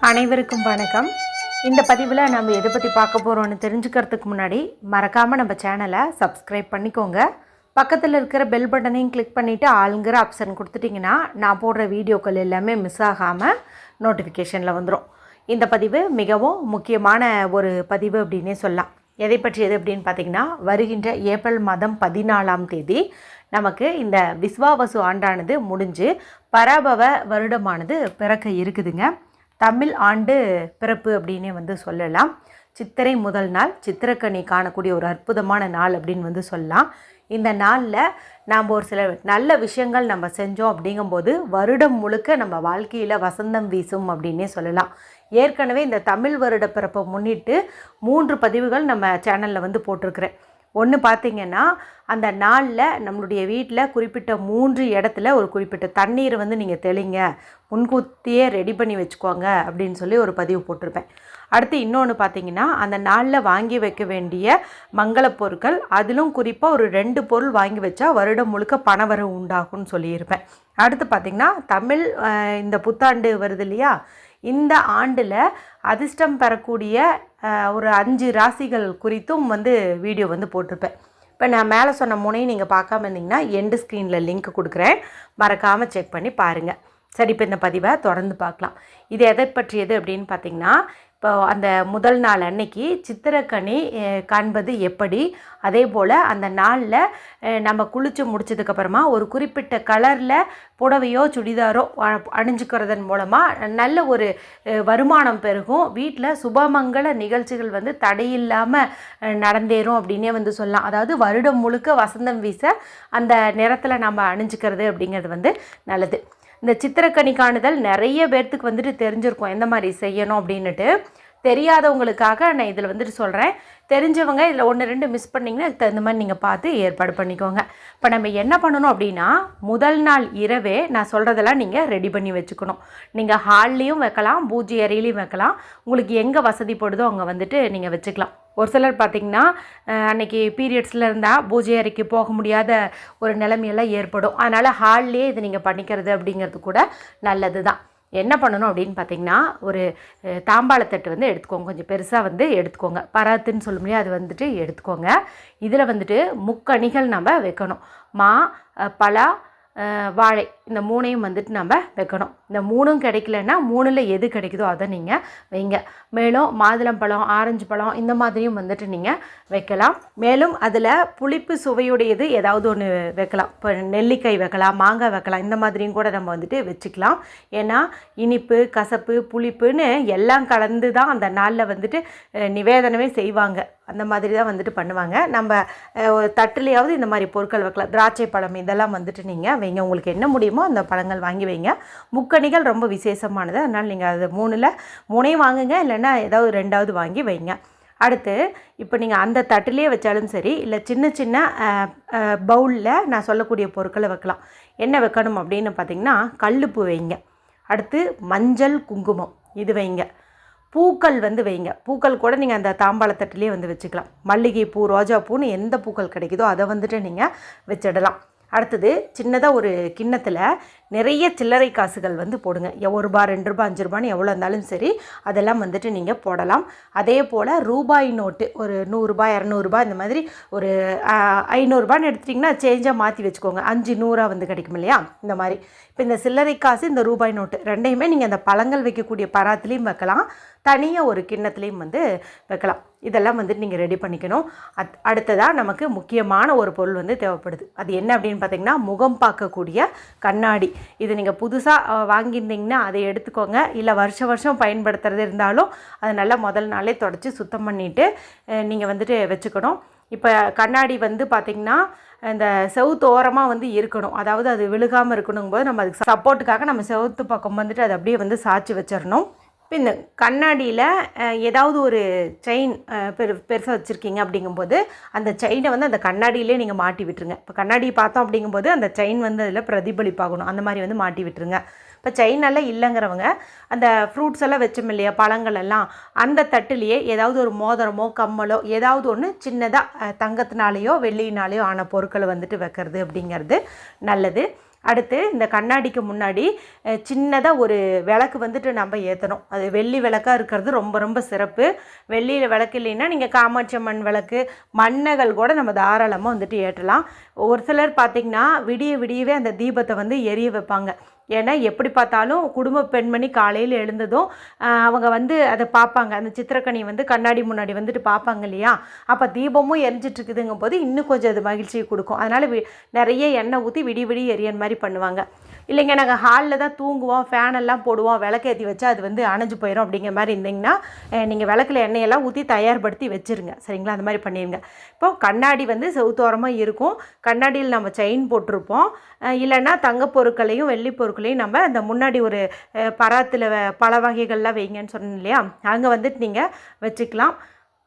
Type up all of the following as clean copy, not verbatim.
அனைவருக்கும் வணக்கம். இந்த பதிவில் நம்ம எதை பற்றி பார்க்க போகிறோன்னு தெரிஞ்சுக்கிறதுக்கு முன்னாடி மறக்காமல் நம்ம சேனலை சப்ஸ்கிரைப் பண்ணிக்கோங்க. பக்கத்தில் இருக்கிற பெல் பட்டனையும் கிளிக் பண்ணிவிட்டு ஆளுங்கிற ஆப்ஷன் கொடுத்துட்டிங்கன்னா நான் போடுற வீடியோக்கள் எல்லாமே மிஸ் ஆகாமல் நோட்டிஃபிகேஷனில் வந்துடும். இந்த பதிவு மிகவும் முக்கியமான ஒரு பதிவு அப்படின்னே சொல்லலாம். எதை பற்றியது அப்படின்னு பார்த்திங்கன்னா, வருகின்ற ஏப்ரல் மாதம் 14ஆம் தேதி நமக்கு இந்த விஸ்வாவசு ஆண்டானது முடிஞ்சு பராபவ வருடமானது பிறக்க இருக்குதுங்க. தமிழ் ஆண்டு பிறப்பு அப்படின்னே சொல்லலாம். சித்திரை முதல் நாள் சித்திரக்கனி காணக்கூடிய ஒரு அற்புதமான நாள் அப்படின்னு சொல்லலாம். இந்த நாளில் நாம் ஒரு சில நல்ல விஷயங்கள் நம்ம செஞ்சோம் அப்படிங்கும்போது வருடம் முழுக்க நம்ம வாழ்க்கையில் வசந்தம் வீசும் அப்படின்னே சொல்லலாம். ஏற்கனவே இந்த தமிழ் வருட பிறப்பை முன்னிட்டு 3 பதிவுகள் நம்ம சேனலில் போட்டிருக்கிறேன். ஒன்று பார்த்திங்கன்னா, அந்த நாளில் நம்மளுடைய வீட்டில் குறிப்பிட்ட 3 இடத்துல ஒரு குறிப்பிட்ட தண்ணீரை நீங்கள் தெளிங்க, முன்கூட்டியே ரெடி பண்ணி வச்சுக்கோங்க அப்படின்னு சொல்லி ஒரு பதிவு போட்டிருப்பேன். அடுத்து இன்னொன்று பார்த்திங்கன்னா, அந்த நாளில் வாங்கி வைக்க வேண்டிய மங்கள பொருட்கள், அதிலும் குறிப்பாக ஒரு 2 பொருள் வாங்கி வச்சா வருடம் முழுக்க பணவரவு உண்டாகும்னு சொல்லியிருப்பேன். அடுத்து பார்த்திங்கன்னா, தமிழ் இந்த புத்தாண்டு வருது இல்லையா, இந்த ஆண்டில் அதிர்ஷ்டம் பெறக்கூடிய ஒரு 5 ராசிகள் குறித்தும் வீடியோ போட்டிருப்பேன். இப்போ நான் மேலே சொன்ன முனையை நீங்கள் பார்க்காம இருந்தீங்கன்னா எண்டு ஸ்க்ரீனில் லிங்க் கொடுக்குறேன், மறக்காமல் செக் பண்ணி பாருங்கள். சரி, இப்போ இந்த பதிவை தொடர்ந்து பார்க்கலாம். இது எதை பற்றியது அப்படின்னு பார்த்திங்கன்னா, இப்போ அந்த முதல் நாள் அன்னைக்கு சித்திரக்கனி காண்பது எப்படி, அதே போல் அந்த நாளில் நம்ம குளித்து முடிச்சதுக்கப்புறமா ஒரு குறிப்பிட்ட கலரில் புடவையோ சுடிதாரோ அணிஞ்சுக்கிறதன் மூலமாக நல்ல ஒரு வருமானம் பெருகும், வீட்டில் சுபமங்கள நிகழ்ச்சிகள் தடையில்லாமல் நடந்தேறும் அப்படின்னே சொல்லலாம். அதாவது வருடம் முழுக்க வசந்தம் வீச அந்த நிறத்தில் நம்ம அணிஞ்சிக்கிறது அப்படிங்கிறது நல்லது. இந்த சித்திரக்கனி காணுதல் நிறைய பேர்த்துக்கு தெரிஞ்சிருக்கும் எந்த மாதிரி செய்யணும் அப்படின்னுட்டு. தெரியாதவங்களுக்காக நான் இதில் சொல்கிறேன். தெரிஞ்சவங்க இதில் 1-2 மிஸ் பண்ணிங்கன்னா அதுக்கு தகுந்த மாதிரி நீங்கள் பார்த்து ஏற்பாடு பண்ணிக்கோங்க. இப்போ நம்ம என்ன பண்ணணும் அப்படின்னா, முதல் நாள் இரவே நான் சொல்கிறதெல்லாம் நீங்கள் ரெடி பண்ணி வச்சுக்கணும். நீங்கள் ஹால்லேயும் வைக்கலாம், பூஜை அறையிலையும் வைக்கலாம், உங்களுக்கு எங்கே வசதிப்படுதோ அங்கே நீங்கள் வச்சுக்கலாம். ஒரு சிலர் பார்த்திங்கன்னா, அன்றைக்கி பீரியட்ஸில் இருந்தால் பூஜை அறைக்கு போக முடியாத ஒரு நிலைமையெல்லாம் ஏற்படும். அதனால் ஹால்லேயே இது நீங்கள் பண்ணிக்கிறது அப்படிங்கிறது கூட நல்லது தான். என்ன பண்ணணும் அப்படின்னு பார்த்திங்கன்னா, ஒரு தாம்பாளத்தட்டு எடுத்துக்கோங்க, கொஞ்சம் பெருசாக எடுத்துக்கோங்க. பராத்துன்னு சொல்ல முடியாது, அது எடுத்துக்கோங்க. இதில் முக்கணிகள் நம்ம வைக்கணும். மா, பலா, வாழை, இந்த 3ஐயும் நம்ம வைக்கணும். இந்த 3ம் கிடைக்கலன்னா 3ல் எது கிடைக்குதோ அதை நீங்கள் வைங்க. மேலும் மாதுளம்பழம், ஆரஞ்சு பழம் இந்த மாதிரியும் நீங்கள் வைக்கலாம். மேலும் அதில் புளிப்பு சுவையுடையது ஏதாவது ஒன்று வைக்கலாம். இப்போ நெல்லிக்காய் வைக்கலாம், மாங்காய் வைக்கலாம், இந்த மாதிரியும் கூட நம்ம வச்சுக்கலாம். ஏன்னா இனிப்பு, கசப்பு, புளிப்புன்னு எல்லாம் கலந்து தான் அந்த நாளில் நிவேதனமே செய்வாங்க. அந்த மாதிரி தான் பண்ணுவாங்க. நம்ம தட்டுலையாவது இந்த மாதிரி பொருட்கள் வைக்கலாம். திராட்சை பழம் இதெல்லாம் நீங்கள் வைங்க. உங்களுக்கு என்ன முடியுமோ அந்த பழங்கள் வாங்கி வைங்க. முக்கணிகள் ரொம்ப விசேஷமானது, அதனால் நீங்கள் அது 3ஐயும் வாங்குங்க, இல்லைன்னா ஏதாவது 2ஆவது வாங்கி வைங்க. அடுத்து இப்போ நீங்கள் அந்த தட்டிலே வச்சாலும் சரி, இல்லை சின்ன சின்ன பவுலில் நான் சொல்லக்கூடிய பொருட்களை வைக்கலாம். என்ன வைக்கணும் அப்படின்னு பார்த்திங்கன்னா, கல்லுப்பு வைங்க. அடுத்து மஞ்சள், குங்குமம் இது வைங்க. பூக்கள் வைங்க. பூக்கள் கூட நீங்கள் அந்த தாம்பாளத்தட்டிலே வச்சுக்கலாம். மல்லிகைப்பூ, ரோஜாப்பூன்னு எந்த பூக்கள் கிடைக்குதோ அதை நீங்கள் வச்சிடலாம். அடுத்தது சின்னதாக ஒரு கிண்ணத்தில் நிறைய சில்லறை காசுகள் போடுங்க. ₹1, ₹2, ₹5 எவ்வளோ இருந்தாலும் சரி, அதெல்லாம் நீங்கள் போடலாம். அதே போல் ரூபாய் நோட்டு ஒரு ₹100, ₹200 இந்த மாதிரி ஒரு ₹500 எடுத்துட்டிங்கன்னா சேஞ்சாக மாற்றி வச்சுக்கோங்க. 5 100 கிடைக்கும் இல்லையா, இந்த மாதிரி. இப்போ இந்த சில்லறை காசு, இந்த ரூபாய் நோட்டு ரெண்டையுமே நீங்கள் அந்த பழங்கள் வைக்கக்கூடிய பராத்துலேயும் வைக்கலாம், தனியாக ஒரு கிண்ணத்துலேயும் வைக்கலாம். இதெல்லாம் நீங்கள் ரெடி பண்ணிக்கணும். அடுத்ததாக நமக்கு முக்கியமான ஒரு பொருள் தேவைப்படுது. அது என்ன அப்படின்னு பார்த்திங்கன்னா, முகம் பார்க்கக்கூடிய கண்ணாடி. இது நீங்கள் புதுசாக வாங்கியிருந்தீங்கன்னா அதை எடுத்துக்கோங்க. இல்லை வருஷம் பயன்படுத்துறது இருந்தாலும் அதை நல்லா முதல் நாளே தொடச்சி சுத்தம் பண்ணிவிட்டு நீங்கள் வச்சுக்கணும். இப்போ கண்ணாடி பார்த்திங்கன்னா இந்த செவுத்து ஓரமாக இருக்கணும். அதாவது அது விழுகாமல் இருக்கணும் போது நம்ம அதுக்கு சப்போர்ட்டுக்காக நம்ம செவுத்து பக்கம் அதை அப்படியே சாய்ச்சி வச்சிடணும். இப்போ இந்த கண்ணாடியில் ஏதாவது ஒரு செயின் பெருசாக வச்சுருக்கீங்க அப்படிங்கும்போது அந்த செயினை அந்த கண்ணாடியிலே நீங்கள் மாட்டி விட்டுருங்க. இப்போ கண்ணாடி பார்த்தோம் அப்படிங்கும்போது அந்த செயின் அதில் பிரதிபலிப்பாகணும், அந்த மாதிரி மாட்டி விட்டுருங்க. இப்போ செயின் எல்லாம் இல்லைங்கிறவங்க அந்த ஃப்ரூட்ஸ் எல்லாம் வச்சோம் இல்லையா, பழங்கள் எல்லாம், அந்த தட்டுலேயே ஏதாவது ஒரு மோதிரமோ கம்மலோ ஏதாவது ஒன்று சின்னதாக தங்கத்தினாலேயோ வெள்ளியினாலேயோ ஆன பொருட்களை வைக்கிறது அப்படிங்கிறது நல்லது. அடுத்து இந்த கண்ணாடிக்கு முன்னாடி சின்னதாக ஒரு விளக்கு வந்துட்டு நம்ம ஏற்றணும். அது வெள்ளி விளக்காக இருக்கிறது ரொம்ப ரொம்ப சிறப்பு. வெள்ளியில் விளக்கு இல்லைன்னா நீங்கள் காமாட்சி அம்மன் விளக்கு, மண்ணகள் கூட நம்ம தாராளமாக வந்துட்டு ஏற்றலாம். ஒரு சிலர் பார்த்திங்கன்னா விடியவே அந்த தீபத்தை வந்து எரிய வைப்பாங்க. ஏன்னா எப்படி பார்த்தாலும் குடும்ப பெண்மணி காலையில் எழுந்ததும் அவங்க வந்து அதை பார்ப்பாங்க. அந்த சித்திரக்கனி வந்து கண்ணாடி முன்னாடி வந்துட்டு பார்ப்பாங்க இல்லையா? அப்போ தீபமும் எரிஞ்சிட்ருக்குதுங்கும் போது இன்னும் கொஞ்சம் அது மகிழ்ச்சியை கொடுக்கும். அதனால் நிறைய எண்ணெய் ஊற்றி விடிய எரியன் மாதிரி பண்ணுவாங்க. இல்லைங்க நாங்கள் ஹாலில் தான் தூங்குவோம், ஃபேனெல்லாம் போடுவோம், விளக்கு ஏற்றி வச்சா அது வந்து அணைஞ்சு போயிடும் அப்படிங்கிற மாதிரி இருந்தீங்கன்னா நீங்கள் விளக்கில் எண்ணெயெல்லாம் ஊற்றி தயார்படுத்தி வச்சுருங்க. சரிங்களா? அந்த மாதிரி பண்ணிடுங்க. இப்போது கண்ணாடி வந்து செவுத்தோரமாக இருக்கும். கண்ணாடியில் நம்ம செயின் போட்டிருப்போம். இல்லைன்னா தங்க பொருட்களையும் வெள்ளி பொருட்களையும் நம்ம அந்த முன்னாடி ஒரு பராத்தில் பல வகைகள்லாம் வைங்கன்னு சொன்னோம் இல்லையா? அங்கே வந்துட்டு நீங்கள் வச்சுக்கலாம்.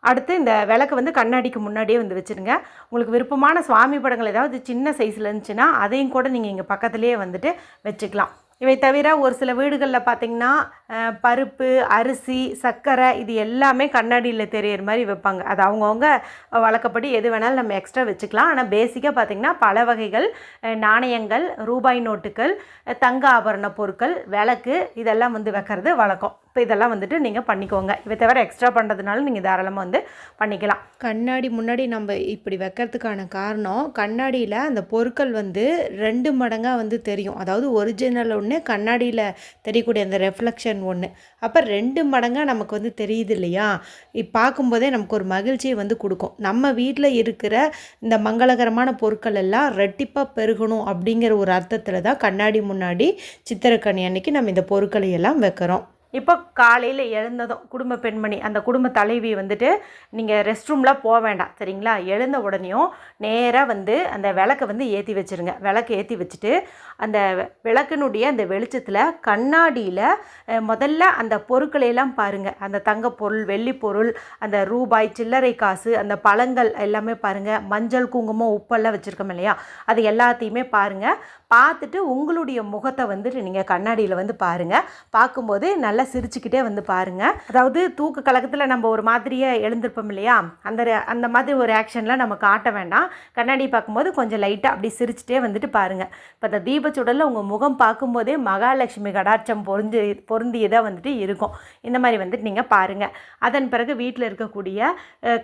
அடுத்து இந்த விளக்கு வந்து கண்ணாடிக்கு முன்னாடியே வந்து வச்சுருங்க. உங்களுக்கு விருப்பமான சுவாமி படங்கள் ஏதாவது சின்ன சைஸில் இருந்துச்சுன்னா அதையும் கூட நீங்கள் இங்கே பக்கத்துலேயே வந்துட்டு வச்சுக்கலாம். இவை தவிர ஒரு சில வீடுகளில் பார்த்திங்கன்னா பருப்பு, அரிசி, சர்க்கரை இது எல்லாமே கண்ணாடியில் தெரியிற மாதிரி வைப்பாங்க. அது அவங்கவுங்க வழக்கப்படி எது வேணாலும் நம்ம எக்ஸ்ட்ரா வச்சுக்கலாம். ஆனால் பேசிக்காக பார்த்திங்கன்னா பல வகைகள் நாணயங்கள், ரூபாய் நோட்டுகள், தங்க ஆபரண பொருட்கள், விளக்கு இதெல்லாம் வந்து வைக்கிறது வழக்கம். இப்போ இதெல்லாம் வந்துட்டு நீங்கள் பண்ணிக்கோங்க. இவை தவிர எக்ஸ்ட்ரா பண்ணுறதுனால நீங்கள் தாராளமாக வந்து பண்ணிக்கலாம். கண்ணாடி முன்னாடி நம்ம இப்படி வைக்கிறதுக்கான காரணம், கண்ணாடியில் அந்த பொருட்கள் வந்து 2 மடங்காக வந்து தெரியும். அதாவது ஒரிஜினல் ஒன்று, கண்ணாடியில் தெரியக்கூடிய அந்த ரெஃப்ளெக்ஷன் ஒன்று. அப்போ 2 மடங்காக நமக்கு வந்து தெரியுது இல்லையா? பார்க்கும்போதே நமக்கு ஒரு மகிழ்ச்சியை வந்து கொடுக்கும். நம்ம வீட்டில் இருக்கிற இந்த மங்களகரமான பொருட்கள் எல்லாம் ரெட்டிப்பாக பெருகணும் அப்படிங்கிற ஒரு அர்த்தத்தில் தான் கண்ணாடி முன்னாடி சித்திரக்கனி அன்னைக்கு நம்ம இந்த பொருட்களை எல்லாம் வைக்கிறோம். இப்போ காலையில் எழுந்ததும் குடும்ப பெண்மணி, அந்த குடும்ப தலைவி வந்துட்டு நீங்கள் ரெஸ்ட் ரூம்லாம் போக வேண்டாம். சரிங்களா? எழுந்த உடனேயும் நேராக வந்து அந்த விளக்கை வந்து ஏற்றி வச்சுருங்க. விளக்கு ஏற்றி வச்சுட்டு அந்த விளக்கினுடைய அந்த வெளிச்சத்தில் கண்ணாடியில் முதல்ல அந்த பொருட்களையெல்லாம் பாருங்கள். அந்த தங்க பொருள், வெள்ளி பொருள், அந்த ரூபாய், சில்லறை காசு, அந்த பழங்கள் எல்லாமே பாருங்கள். மஞ்சள், குங்குமம், உப்பெல்லாம் வச்சுருக்கோம் இல்லையா? அது எல்லாத்தையுமே பாருங்கள். பார்த்துட்டு உங்களுடைய முகத்தை வந்துட்டு நீங்கள் கண்ணாடியில் வந்து பாருங்கள். பார்க்கும்போது நல்லா சிரிச்சுக்கிட்டே வந்து பாருங்கள். அதாவது தூக்க கலக்கத்தில் நம்ம ஒரு மாதிரியே எழுந்திருப்போம் இல்லையா? அந்த மாதிரி ஒரு ஆக்ஷன்லாம் நம்ம காட்ட வேண்டாம். கண்ணாடி பார்க்கும்போது கொஞ்சம் லைட்டாக அப்படி சிரிச்சுட்டே வந்துட்டு பாருங்கள். இப்போ அந்த தீபச்சுடலில் உங்கள் முகம் பார்க்கும்போதே மகாலட்சுமி கடாட்சம் பொருந்தியதாக வந்துட்டு இருக்கும். இந்த மாதிரி வந்துட்டு நீங்கள் பாருங்கள். அதன் பிறகு வீட்டில் இருக்கக்கூடிய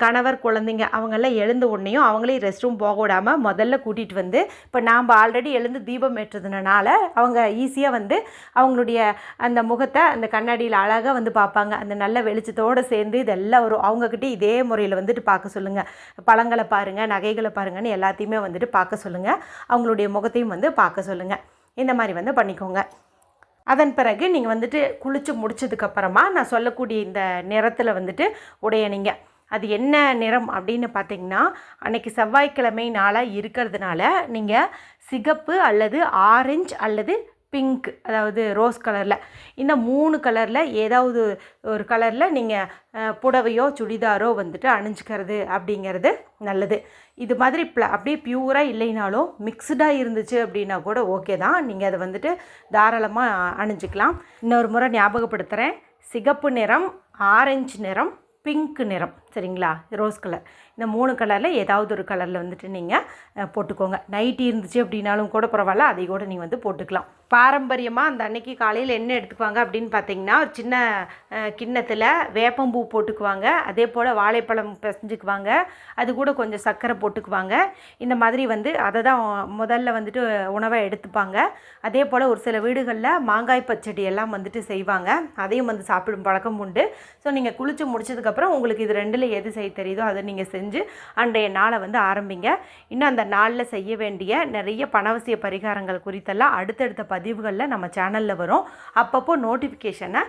கணவர், குழந்தைங்க அவங்கெல்லாம் எழுந்த உடனேயும் அவங்களையும் ரெஸ்ட் ரூம் போக விடாமல் முதல்ல கூட்டிகிட்டு வந்து, இப்போ நாம் ஆல்ரெடி எழுந்து தீபம் ஏற்றுறதுனால அவங்க ஈஸியாக வந்து அவங்களுடைய அந்த முகத்தை அந்த கண்ணாடியில் அழகாக வந்து பார்ப்பாங்க. அந்த நல்ல வெளிச்சத்தோடு சேர்ந்து இதெல்லாம் வரும். அவங்கக்கிட்ட இதே முறையில் வந்துட்டு பார்க்க சொல்லுங்கள். பழங்களை பாருங்கள், நகைகளை பாருங்கன்னு எல்லாத்தையுமே வந்துட்டு பார்க்க சொல்லுங்கள். அவங்களுடைய முகத்தையும் வந்து பார்க்க சொல்லுங்கள். இந்த மாதிரி வந்து பண்ணிக்கோங்க. அதன் பிறகு நீங்கள் வந்துட்டு குளித்து முடிச்சதுக்கப்புறமா நான் சொல்லக்கூடிய இந்த நிறத்தில் வந்துட்டு உடையணிங்க. அது என்ன நிறம் அப்படின்னு பார்த்திங்கன்னா, அன்றைக்கி செவ்வாய்க்கிழமை நாளாக இருக்கிறதுனால நீங்கள் சிகப்பு அல்லது ஆரஞ்சு அல்லது பிங்க், அதாவது ரோஸ் கலரில், இந்த 3 கலரில் ஏதாவது ஒரு கலரில் நீங்கள் புடவையோ சுடிதாரோ வந்துட்டு அணிஞ்சிக்கிறது அப்படிங்கிறது நல்லது. இது மாதிரி அப்படியே பியூராக இல்லைனாலும் மிக்ஸ்டாக இருந்துச்சு அப்படின்னா கூட ஓகே தான். நீங்கள் அதை வந்துட்டு தாராளமாக அணிஞ்சிக்கலாம். இன்னொரு முறை ஞாபகப்படுத்துகிறேன். சிகப்பு நிறம், ஆரஞ்சு நிறம், பிங்க் நிறம். சரிங்களா? ரோஸ் கலர், இந்த 3 கலரில் ஏதாவது ஒரு கலரில் வந்துட்டு நீங்கள் போட்டுக்கோங்க. நைட்டி இருந்துச்சு அப்படின்னாலும் கூட பரவாயில்ல, அதை கூட நீங்கள் வந்து போட்டுக்கலாம். பாரம்பரியமாக அந்த அன்னைக்கு காலையில் என்ன எடுத்துக்குவாங்க அப்படின்னு பார்த்தீங்கன்னா, ஒரு சின்ன கிண்ணத்தில் வேப்பம்பூ போட்டுக்குவாங்க. அதே போல் வாழைப்பழம் பிசைஞ்சுக்குவாங்க. அது கூட கொஞ்சம் சர்க்கரை போட்டுக்குவாங்க. இந்த மாதிரி வந்து அதை தான் முதல்ல வந்துட்டு உணவாக எடுத்துப்பாங்க. அதே போல் ஒரு சில வீடுகளில் மாங்காய் பச்சடி எல்லாம் வந்துட்டு செய்வாங்க. அதையும் வந்து சாப்பிடும் பழக்கம் உண்டு. ஸோ நீங்கள் குளித்து முடிச்சதுக்கப்புறம் உங்களுக்கு இது 2ல் எது செய்ய தெரியுதோ அதை நீங்கள் செஞ்சு அன்றைய நாளை வந்து ஆரம்பிங்க. இன்னும் அந்த நாளில் செய்ய வேண்டிய நிறைய பணவசிய பரிகாரங்கள் குறித்தெல்லாம் அடுத்தடுத்த பதிவுகளில் நம்ம சேனலில் வரும். அப்பப்போ நோட்டிஃபிகேஷனை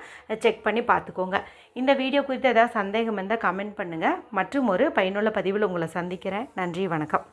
செக் பண்ணி பார்த்துக்கோங்க. இந்த வீடியோ குறித்து ஏதாவது சந்தேகம் இருந்தால் கமெண்ட் பண்ணுங்கள். மற்றும் ஒரு பயனுள்ள பதிவில் உங்களை சந்திக்கிறேன். நன்றி, வணக்கம்.